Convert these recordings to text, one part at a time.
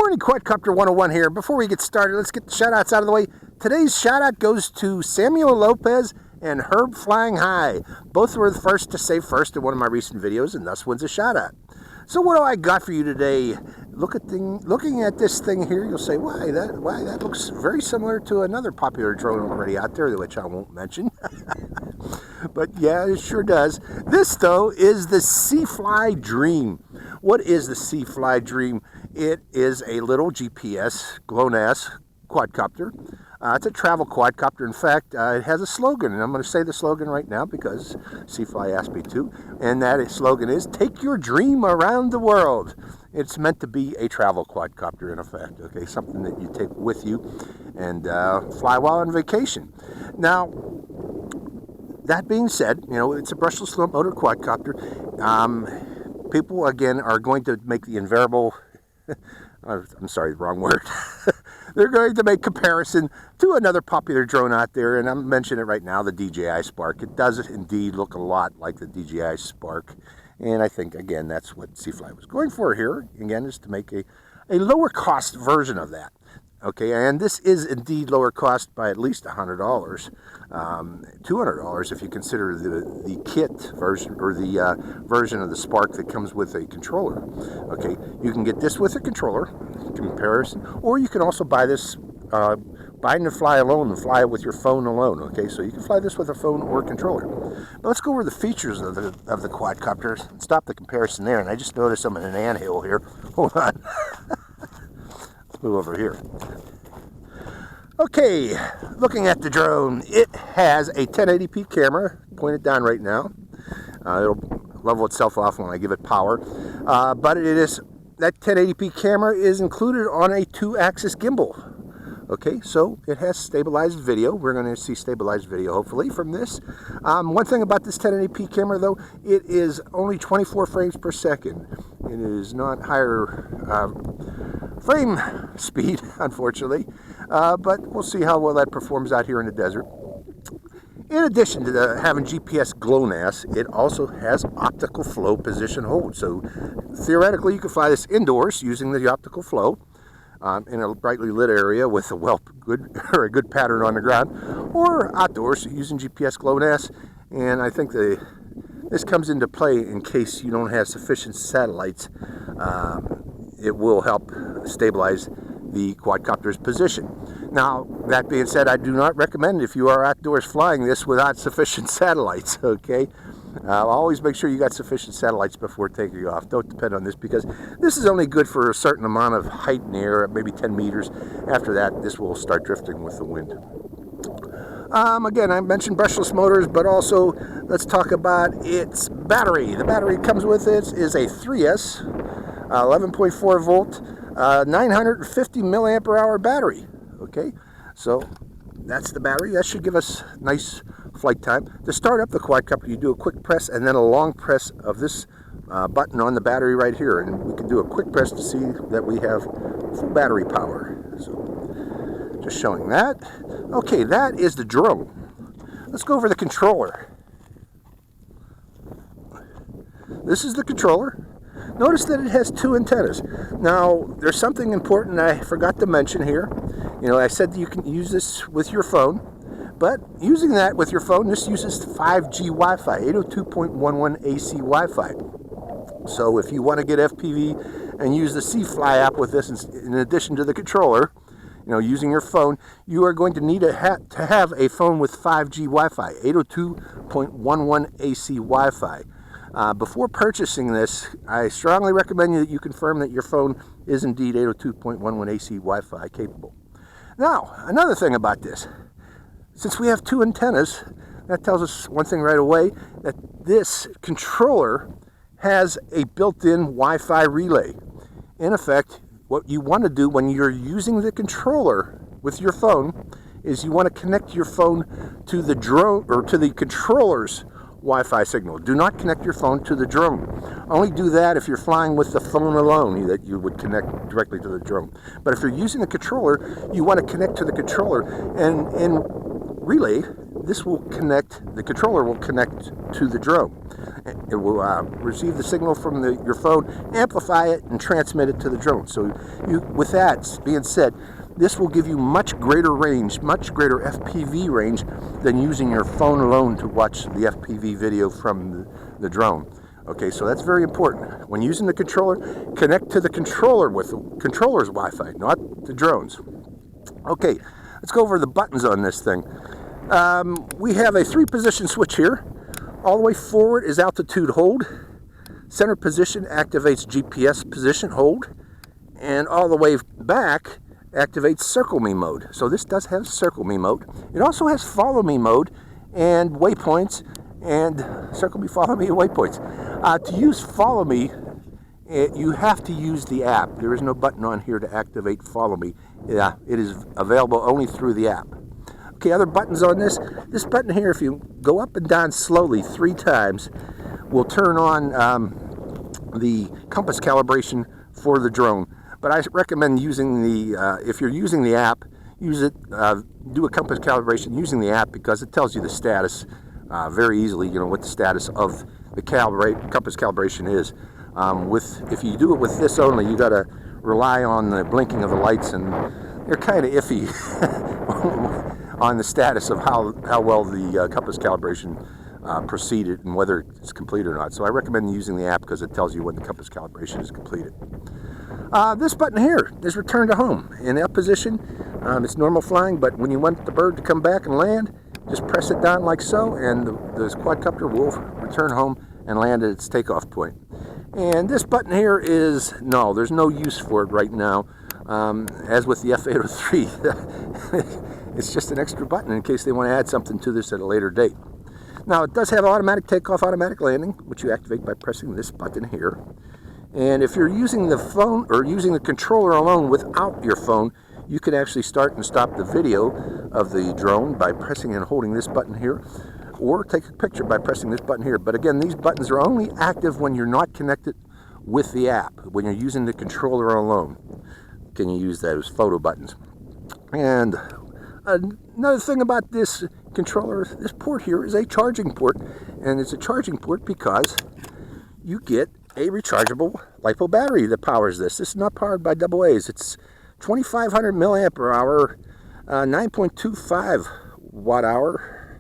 morning, Quadcopter 101 here. Before we get started, let's get the shout-outs out of the way. Today's shout-out goes to Samuel Lopez and Herb Flying High. Both were the first to say first in one of my recent videos, and thus wins a shout-out. So what do I got for you today? Looking at this thing here, you'll say, why, that looks very similar to another popular drone already out there, which I won't mention. But yeah, it sure does. This, though, is the SeaFly Dream. What is the SeaFly Dream? It is a little GPS GLONASS quadcopter. It's a travel quadcopter. In fact, it has a slogan, and I'm going to say the slogan right now because SeaFly asked me to. And that slogan is, take your dream around the world. It's meant to be a travel quadcopter, in effect, okay? Something that you take with you and fly while on vacation. Now, that being said, you know, it's a brushless slow motor quadcopter. People, again, are going to make the invariable... I'm sorry, wrong word. They're going to make comparison to another popular drone out there, and I'm mentioning it right now, the DJI Spark. It does indeed look a lot like the DJI Spark, and I think, again, that's what SeaFly was going for here, again, is to make a lower cost version of that. Okay, and this is indeed lower cost by at least $100, $200 if you consider the kit version, or the version of the Spark that comes with a controller. Okay, you can get this with a controller comparison, or you can also buy this, buy and fly alone and fly it with your phone alone. Okay, so you can fly this with a phone or a controller. But let's go over the features of the quadcopters and stop the comparison there. And I just noticed I'm in an anthill here. Hold on. Move over here. Okay, looking at the drone, it has a 1080p camera pointed down right now. It'll level itself off when I give it power. But that 1080p camera is included on a 2-axis gimbal. Okay, so it has stabilized video. We're going to see stabilized video, hopefully, from this. One thing about this 1080p camera, though, it is only 24 frames per second. It is not higher frame speed, unfortunately, but we'll see how well that performs out here in the desert. In addition to having GPS GLONASS, it also has optical flow position hold. So theoretically, you can fly this indoors using the optical flow. In a brightly lit area with a good pattern on the ground, or outdoors using GPS GLONASS. And I think this comes into play in case you don't have sufficient satellites. It will help stabilize the quadcopter's position. Now, that being said, I do not recommend if you are outdoors flying this without sufficient satellites, okay? Always make sure you got sufficient satellites before taking off. Don't depend on this, because this is only good for a certain amount of height in the air, maybe 10 meters. After that, this will start drifting with the wind. Again, I mentioned brushless motors, but also let's talk about its battery. The battery it comes with it is a 3S, 11.4 volt, 950 milliamp hour battery. Okay, so that's the battery. That should give us nice flight time. To start up the quadcopter, you do a quick press and then a long press of this button on the battery right here, and we can do a quick press to see that we have full battery power. So just showing that. Okay, that is the drone. Let's go over the controller. This is the controller. Notice that it has 2 antennas. Now, there's something important I forgot to mention here. You know, I said that you can use this with your phone, but using that with your phone, this uses 5G Wi-Fi, 802.11 AC Wi-Fi. So if you want to get FPV and use the SeaFly app with this in addition to the controller, you know, using your phone, you are going to need to have a phone with 5G Wi-Fi, 802.11 AC Wi-Fi. Before purchasing this, I strongly recommend that you confirm that your phone is indeed 802.11 AC Wi-Fi capable. Now, another thing about this. Since we have 2 antennas, that tells us one thing right away, that this controller has a built-in Wi-Fi relay. In effect, what you want to do when you're using the controller with your phone is you want to connect your phone to the drone, or to the controller's Wi-Fi signal. Do not connect your phone to the drone. Only do that if you're flying with the phone alone, that you would connect directly to the drone. But if you're using the controller, you want to connect to the controller, and in relay, this will connect, the controller will connect to the drone. It will receive the signal from your phone, amplify it, and transmit it to the drone. So with that being said, this will give you much greater range, much greater FPV range than using your phone alone to watch the FPV video from the drone. Okay, so that's very important. When using the controller, connect to the controller with the controller's Wi-Fi, not the drone's. Okay, let's go over the buttons on this thing. We have a 3-position switch here. All the way forward is altitude hold. Center position activates GPS position hold. And all the way back activates circle me mode. So this does have circle me mode. It also has follow me mode and waypoints and circle me, follow me, and waypoints. To use follow me, you have to use the app. There is no button on here to activate follow me. Yeah, it is available only through the app. Okay, other buttons on this. This button here, if you go up and down slowly 3 times, will turn on the compass calibration for the drone. But I recommend using the, if you're using the app, use it, do a compass calibration using the app, because it tells you the status very easily, you know, what the status of the compass calibration is. If you do it with this only, you got to rely on the blinking of the lights, and they're kind of iffy on the status of how well the compass calibration proceeded and whether it's complete or not. So I recommend using the app because it tells you when the compass calibration is completed. This button here is return to home. In that position, it's normal flying, but when you want the bird to come back and land, just press it down like so, and the quadcopter will return home and land at its takeoff point. And this button here is, no, there's no use for it right now. As with the F803, it's just an extra button in case they want to add something to this at a later date. Now, it does have automatic takeoff, automatic landing, which you activate by pressing this button here. And if you're using the phone or using the controller alone without your phone, you can actually start and stop the video of the drone by pressing and holding this button here, or take a picture by pressing this button here. But again, these buttons are only active when you're not connected with the app. When you're using the controller alone, can you use those photo buttons. And another thing about this controller, this port here is a charging port, and it's a charging port because you get a rechargeable LiPo battery that powers this. This is not powered by AA's. It's 2,500 milliamp hour, 9.25 watt hour.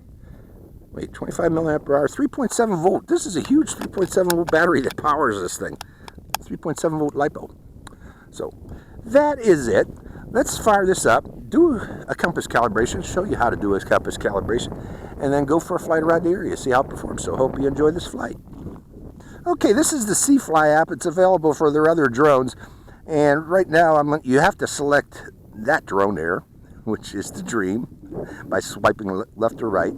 Wait, 25 milliamp hour, 3.7 volt. This is a huge 3.7 volt battery that powers this thing. 3.7 volt LiPo. So that is it. Let's fire this up, do a compass calibration, show you how to do a compass calibration, and then go for a flight around the area, see how it performs. So hope you enjoy this flight. Okay, this is the SeaFly app. It's available for their other drones. And right now, you have to select that drone there, which is the Dream, by swiping left or right.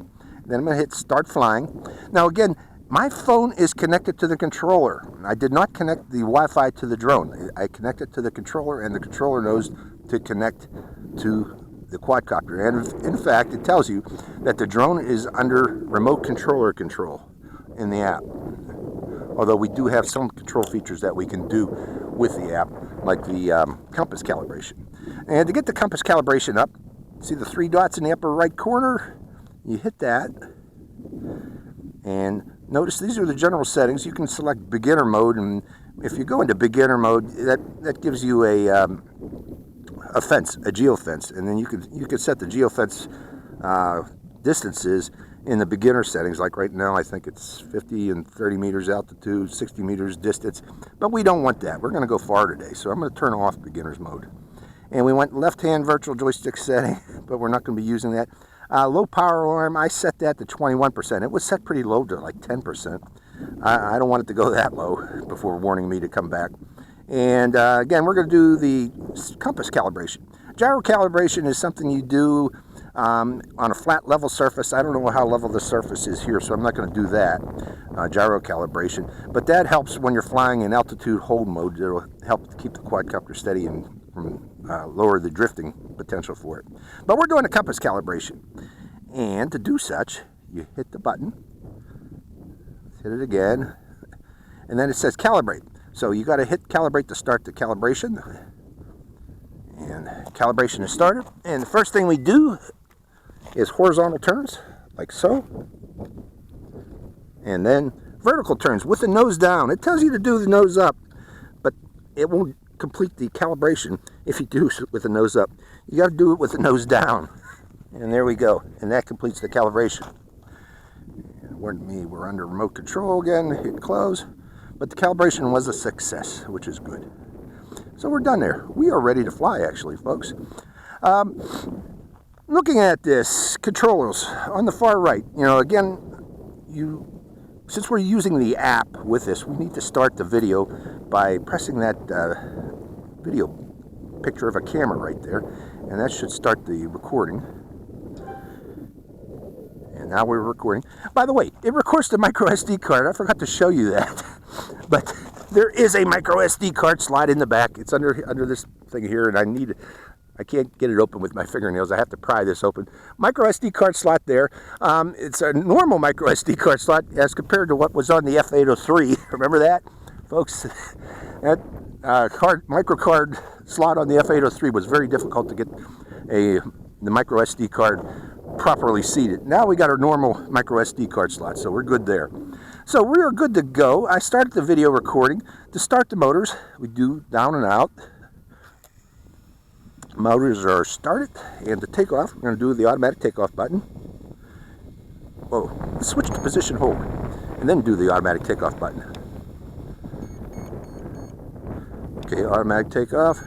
Then I'm going to hit Start Flying. Now again, my phone is connected to the controller. I did not connect the Wi-Fi to the drone. I connected to the controller, and the controller knows to connect to the quadcopter. And in fact, it tells you that the drone is under remote controller control in the app. Although we do have some control features that we can do with the app, like the compass calibration. And to get the compass calibration up, see the 3 dots in the upper right corner? You hit that, and notice these are the general settings. You can select beginner mode, and if you go into beginner mode, that gives you a fence, a geofence, and then you could set the geofence distances in the beginner settings. Like right now, I think it's 50 and 30 meters altitude, 60 meters distance, but we don't want that. We're going to go far today, so I'm going to turn off beginner's mode. And we went left-hand virtual joystick setting, but we're not going to be using that. Low power alarm, I set that to 21%. It was set pretty low to like 10%. I don't want it to go that low before warning me to come back. And again, we're going to do the compass calibration. Gyro calibration is something you do on a flat level surface. I don't know how level the surface is here, so I'm not going to do that, gyro calibration. But that helps when you're flying in altitude hold mode. It'll help keep the quadcopter steady and lower the drifting potential for it. But we're doing a compass calibration. And to do such, you hit the button, hit it again, and then it says calibrate. So you got to hit calibrate to start the calibration. And calibration is started. And the first thing we do is horizontal turns, like so. And then vertical turns with the nose down. It tells you to do the nose up, but it won't complete the calibration if you do it with the nose up. You got to do it with the nose down. And there we go. And that completes the calibration. We're under remote control again. Hit close. But the calibration was a success, which is good. So we're done there. We are ready to fly, actually, folks. Looking at this, controllers on the far right. You know, again, since we're using the app with this, we need to start the video by pressing that video picture of a camera right there. And that should start the recording. And now we're recording. By the way, it records the micro SD card. I forgot to show you that. But there is a micro SD card slot in the back. It's under this thing here, and I can't get it open with my fingernails. I have to pry this open. Micro SD card slot there. It's a normal micro SD card slot as compared to what was on the F803. Remember that, folks? That micro card slot on the F803 was very difficult to get the micro SD card properly seated. Now we got our normal micro SD card slot, so we're good there. So we are good to go. I started the video recording. To start the motors, we do down and out. Motors are started, and to take off, we're going to do the automatic takeoff button. Whoa, switch to position hold, and then do the automatic takeoff button. Okay, automatic takeoff.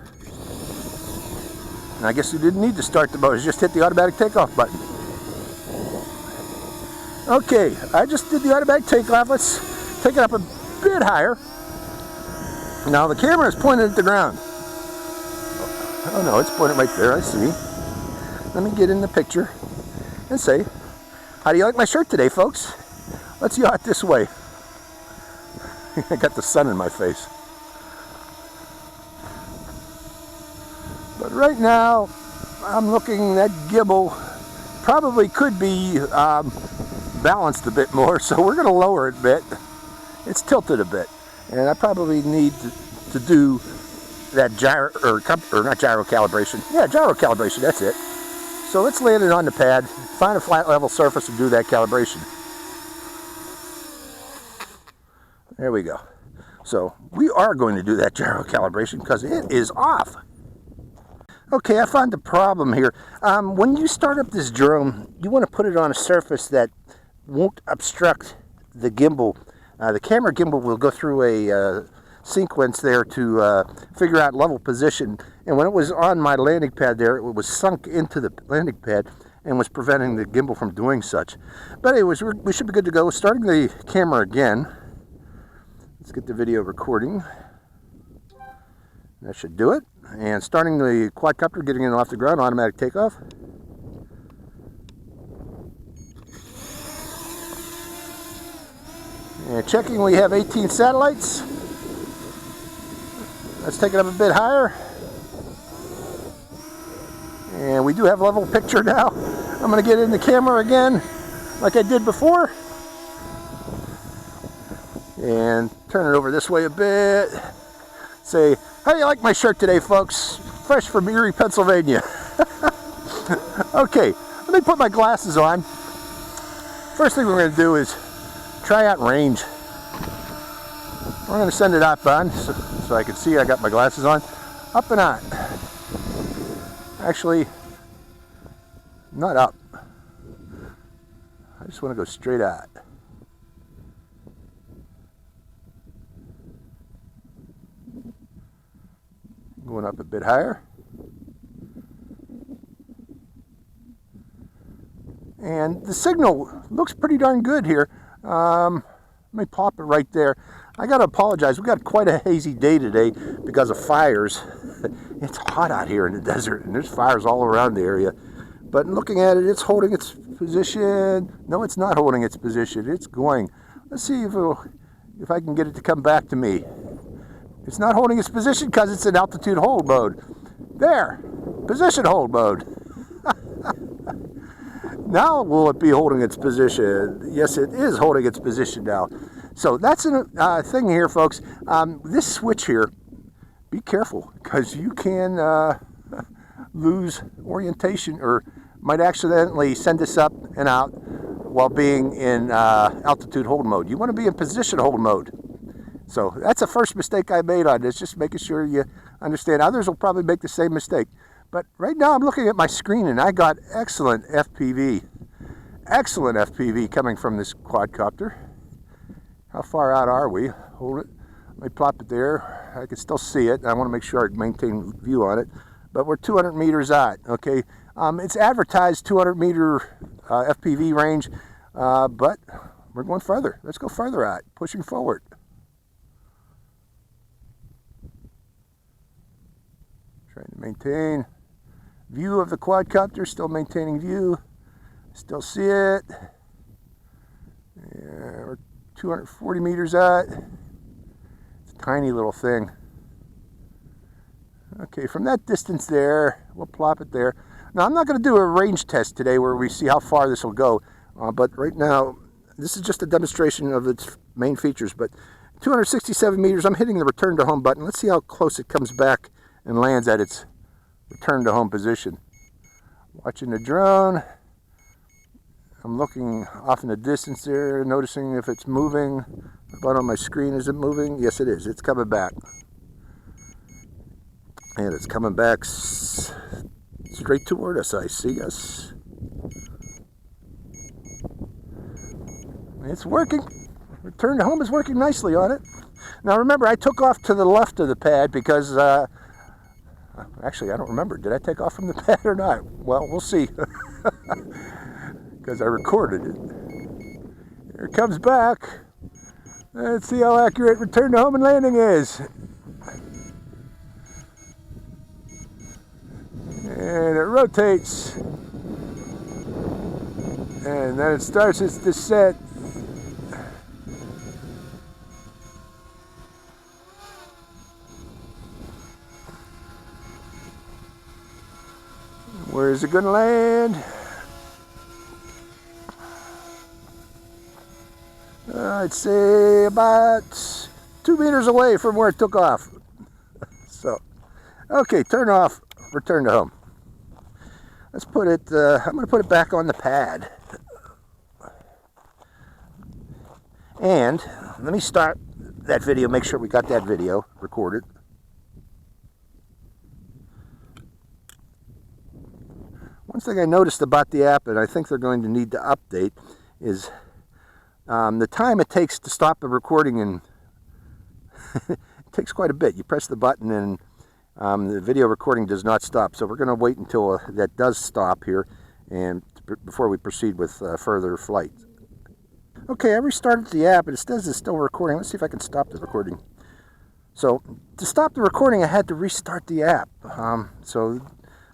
And I guess you didn't need to start the motors, just hit the automatic takeoff button. Okay, I just did the automatic takeoff. Let's take it up a bit higher. Now the camera is pointed at the ground. Oh no, it's pointed right there, I see. Let me get in the picture and say, how do you like my shirt today, folks? Let's yaw it this way. I got the sun in my face. But right now, I'm looking at gimbal probably could be balanced a bit more, so we're going to lower it a bit. It's tilted a bit, and I probably need to do that gyro, or not gyro calibration. Yeah, gyro calibration, that's it. So let's land it on the pad, find a flat level surface and do that calibration. There we go. So we are going to do that gyro calibration because it is off. Okay, I found the problem here. When you start up this drone, you want to put it on a surface that won't obstruct the gimbal. The camera gimbal will go through a sequence there to figure out level position, and when it was on my landing pad there, it was sunk into the landing pad and was preventing the gimbal from doing such. But anyways, we should be good to go. Starting the camera again. Let's get the video recording. That should do it. And starting the quadcopter, getting it off the ground, automatic takeoff. And checking, we have 18 satellites. Let's take it up a bit higher. And we do have level picture now. I'm going to get in the camera again, like I did before. And turn it over this way a bit. Say, how do you like my shirt today, folks? Fresh from Erie, Pennsylvania. Okay, let me put my glasses on. First thing we're going to do is try out range. We're going to send it up on so I can see I got my glasses on. Up and on. Actually, not up. I just want to go straight out. Going up a bit higher. And the signal looks pretty darn good here. Let me pop it right there. I got to apologize. We got quite a hazy day today because of fires. It's hot out here in the desert, and there's fires all around the area. But looking at it, it's holding its position. No, it's not holding its position. It's going. Let's see if I can get it to come back to me. It's not holding its position because it's in altitude hold mode. There, position hold mode. Now will it be holding its position? Yes, it is holding its position now. So that's a thing here, folks. This switch here, be careful because you can lose orientation or might accidentally send this up and out while being in altitude hold mode. You want to be in position hold mode. So that's the first mistake I made on this, just making sure you understand. Others will probably make the same mistake. But right now I'm looking at my screen and I got excellent FPV. Excellent FPV coming from this quadcopter. How far out are we? Hold it. Let me plop it there. I can still see it. I want to make sure I maintain view on it. But we're 200 meters out, okay? It's advertised 200 meter FPV range, but we're going further. Let's go further out, pushing forward. Trying to maintain view of the quadcopter, still maintaining view. Still see it. Yeah, we're 240 meters out. It's a tiny little thing. Okay, from that distance there, we'll plop it there. Now, I'm not going to do a range test today where we see how far this will go, but right now, this is just a demonstration of its main features. But 267 meters, I'm hitting the return to home button. Let's see how close it comes back and lands at its return to home position. Watching the drone. I'm looking off in the distance there, noticing if it's moving. The button on my screen, is it moving? Yes, it is. It's coming back. And it's coming back straight toward us. I see us. It's working. Return to home is working nicely on it. Now remember, I took off to the left of the pad because, actually I don't remember. Did I take off from the pad or not? Well, we'll see. Because I recorded it. Here it comes back. Let's see how accurate return to home and landing is. And it rotates. And then it starts its descent. Where is it going to land? I'd say about 2 meters away from where it took off. So, okay, turn off, return to home. Let's put it, I'm going to put it back on the pad. And let me start that video, make sure we got that video recorded. One thing I noticed about the app, and I think they're going to need to update, is the time it takes to stop the recording, and it takes quite a bit. You press the button and the video recording does not stop. So we're going to wait until that does stop here and before we proceed with further flight. Okay, I restarted the app and it says it's still recording. Let's see if I can stop the recording. So to stop the recording, I had to restart the app.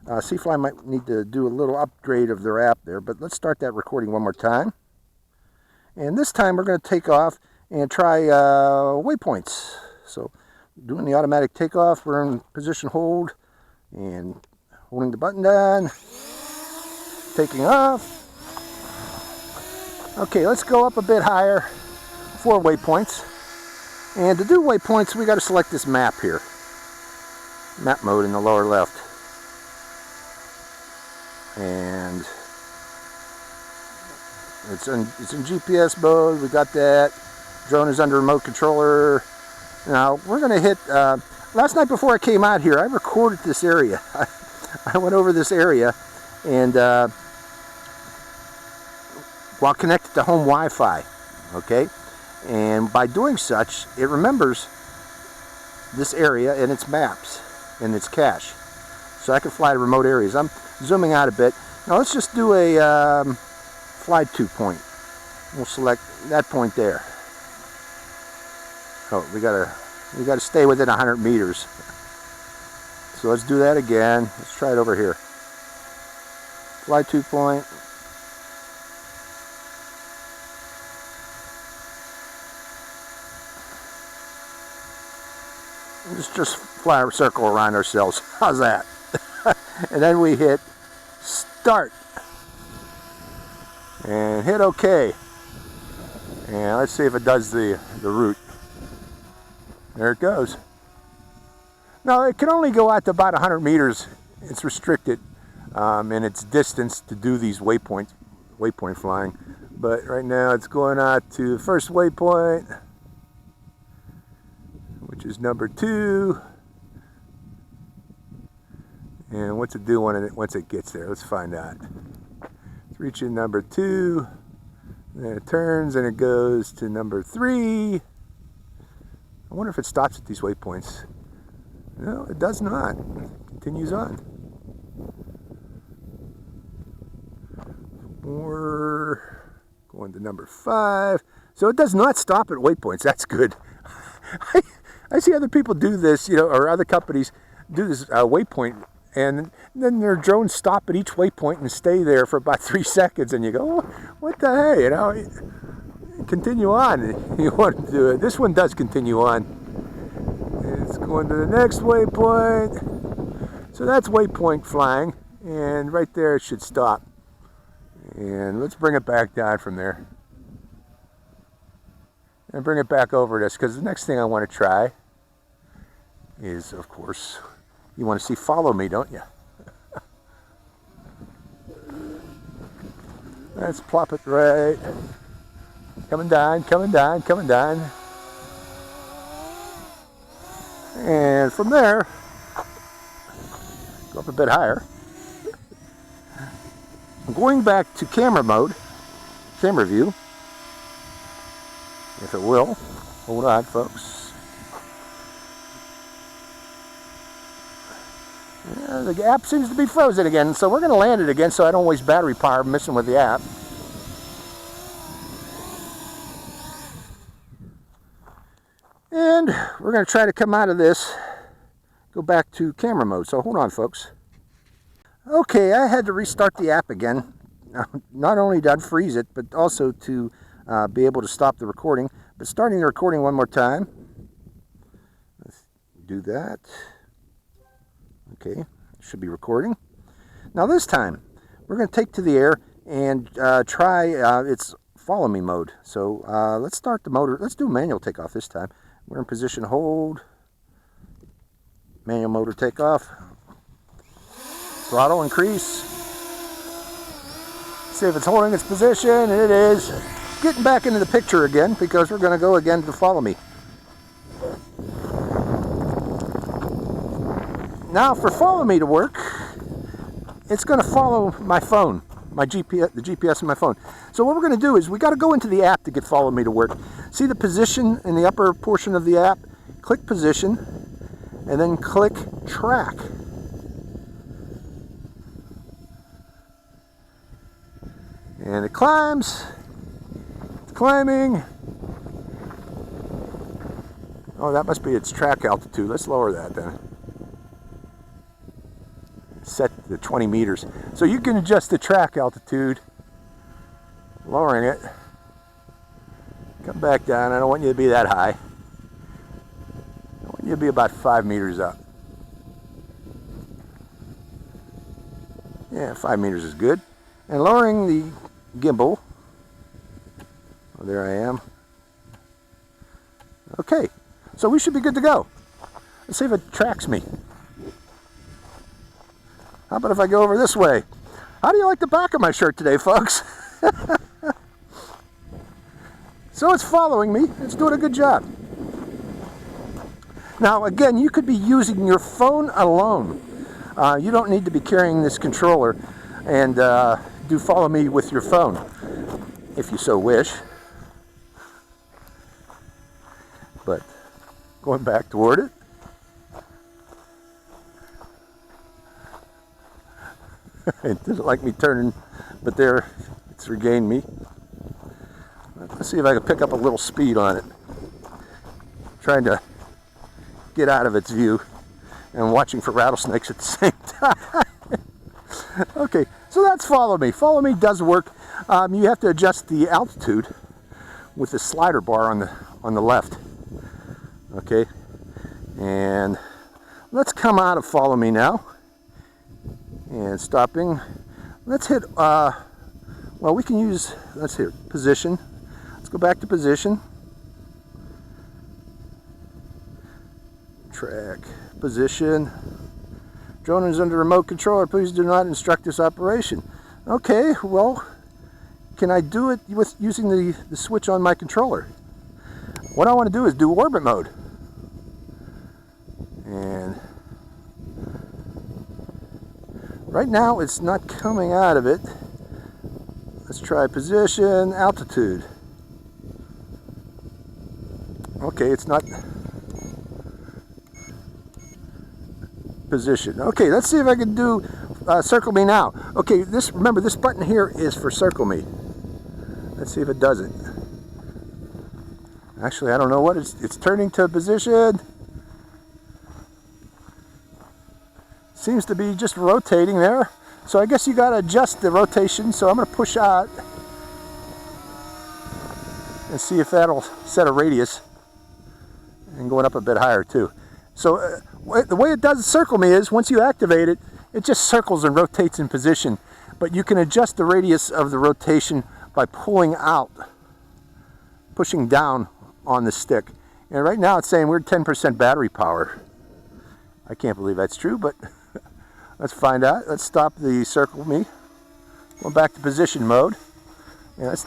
SeaFly might need to do a little upgrade of their app there, but let's start that recording one more time. And this time we're going to take off and try Waypoints. So doing the automatic takeoff, we're in position hold and holding the button down, taking off. Okay, let's go up a bit higher for Waypoints. And to do Waypoints, we got to select this map here. Map mode in the lower left. And it's in GPS mode. We got that. Drone is under remote controller. Now we're going to hit. Last night before I came out here, I recorded this area. I went over this area, and while connected to home Wi-Fi, okay. And by doing such, it remembers this area in its maps, in its cache, so I can fly to remote areas. I'm zooming out a bit. Now let's just do a fly to point. We'll select that point there. Oh, we gotta stay within 100 meters. So let's do that again. Let's try it over here. Fly to point. Let's just fly a circle around ourselves. How's that? And then we hit start. And hit OK. And let's see if it does the route. There it goes. Now it can only go out to about 100 meters. It's restricted in its distance to do these waypoint flying. But right now it's going out to the first waypoint, which is number 2. And what's it do once it gets there? Let's find out. It's reaching number 2. Then it turns and it goes to number 3. I wonder if it stops at these waypoints. No, it does not. It continues on. 4, going to number 5. So it does not stop at waypoints. That's good. I see other people do this, you know, or other companies do this waypoint, and then their drones stop at each waypoint and stay there for about 3 seconds, and you go, oh, what the hey, you know, continue on. You want to do it. This one does continue on. It's going to the next waypoint. So that's waypoint flying, and right there it should stop. And let's bring it back down from there. And bring it back over this, because the next thing I want to try is, of course, you want to see follow me, don't you? Let's plop it right. Coming down, coming down, coming down. And from there, go up a bit higher. I'm going back to camera mode, camera view, if it will. Hold on, folks. Yeah, the app seems to be frozen again, so we're going to land it again so I don't waste battery power messing with the app. And we're going to try to come out of this, go back to camera mode. So hold on, folks. Okay, I had to restart the app again. Not only to unfreeze it, but also to be able to stop the recording. But starting the recording one more time. Let's do that. Okay, should be recording. Now this time, we're going to take to the air and try its follow me mode. So let's start the motor. Let's do manual takeoff this time. We're in position hold. Manual motor takeoff. Throttle increase. See if it's holding its position, and it is. Getting back into the picture again because we're going to go again to follow me. Now for follow me to work, it's going to follow my phone, my GPS, the GPS in my phone. So what we're going to do is we got to go into the app to get follow me to work. See the position in the upper portion of the app? Click position and then click track. And it climbs. It's climbing. Oh, that must be its track altitude. Let's lower that then. Set to 20 meters. So you can adjust the track altitude, lowering it. Come back down. I don't want you to be that high. I want you to be about 5 meters up. Yeah, 5 meters is good. And lowering the gimbal. Oh, there I am. Okay, so we should be good to go. Let's see if it tracks me. How about if I go over this way? How do you like the back of my shirt today, folks? So it's following me. It's doing a good job. Now, again, you could be using your phone alone. You don't need to be carrying this controller and do follow me with your phone, if you so wish. But going back toward it. It doesn't like me turning, but there, it's regained me. Let's see if I can pick up a little speed on it. Trying to get out of its view and watching for rattlesnakes at the same time. Okay, so that's follow me. Follow me does work. You have to adjust the altitude with the slider bar on the left. Okay, and let's come out of follow me now. And stopping. Let's hit, well, we can use, let's hit position. Let's go back to position. Track, position. Drone is under remote control. Please do not instruct this operation. Okay, well, can I do it with using the switch on my controller? What I want to do is do orbit mode. And right now it's not coming out of it. Let's try position, altitude. Okay, it's not position. Okay, let's see if I can do circle me now. Okay, remember this button here is for circle me. Let's see if it does it. Actually, I don't know what it's turning to position. Seems to be just rotating there. So I guess you got to adjust the rotation. So I'm going to push out and see if that'll set a radius. And going up a bit higher too. So the way it does circle me is once you activate it, it just circles and rotates in position. But you can adjust the radius of the rotation by pulling out, pushing down on the stick. And right now it's saying we're 10% battery power. I can't believe that's true, but let's find out. Let's stop the circle me. Go back to position mode. And let's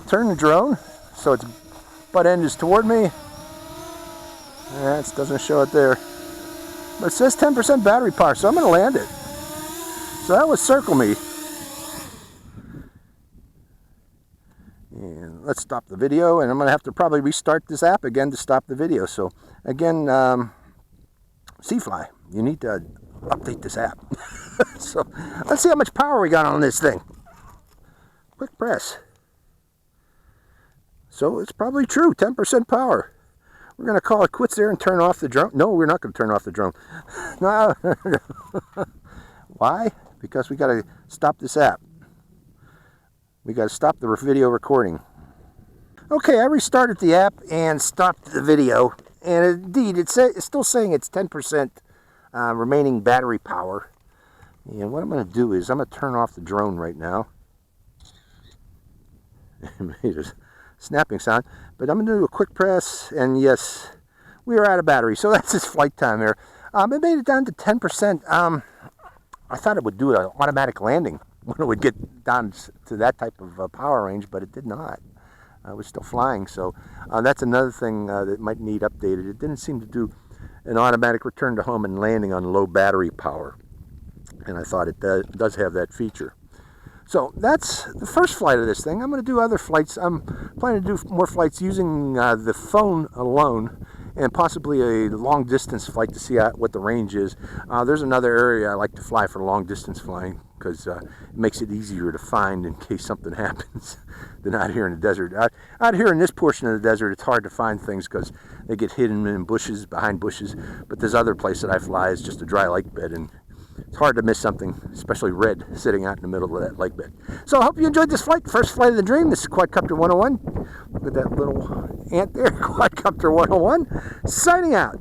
turn the drone so its butt end is toward me. That doesn't show it there. But it says 10% battery power, so I'm going to land it. So that was circle me. And let's stop the video, and I'm going to have to probably restart this app again to stop the video. So again, SeaFly, you need to update this app. So let's see how much power we got on this thing. Quick press. So it's probably true, 10% power. We're going to call it quits there and turn off the drone. No, we're not going to turn off the drone. No. Why? Because we got to stop this app. We got to stop the video recording. Okay, I restarted the app and stopped the video. And indeed, it's still saying it's 10% remaining battery power. And what I'm going to do is I'm going to turn off the drone right now. It made a snapping sound. But I'm going to do a quick press, and yes, we are out of battery. So that's its flight time there. It made it down to 10%. I thought it would do an automatic landing when it would get down to that type of power range, but it did not. It was still flying. So that's another thing that might need updated. It didn't seem to do an automatic return to home and landing on low battery power. And I thought it does have that feature. So that's the first flight of this thing. I'm going to do other flights. I'm planning to do more flights using the phone alone and possibly a long distance flight to see what the range is. There's another area I like to fly for long distance flying because it makes it easier to find in case something happens than out here in the desert. Out here in this portion of the desert, it's hard to find things because they get hidden in bushes, behind bushes. But this other place that I fly is just a dry lake bed, and it's hard to miss something, especially red, sitting out in the middle of that lake bed. So I hope you enjoyed this flight, first flight of the dream. This is Quadcopter 101. Look at that little ant there, Quadcopter 101, signing out.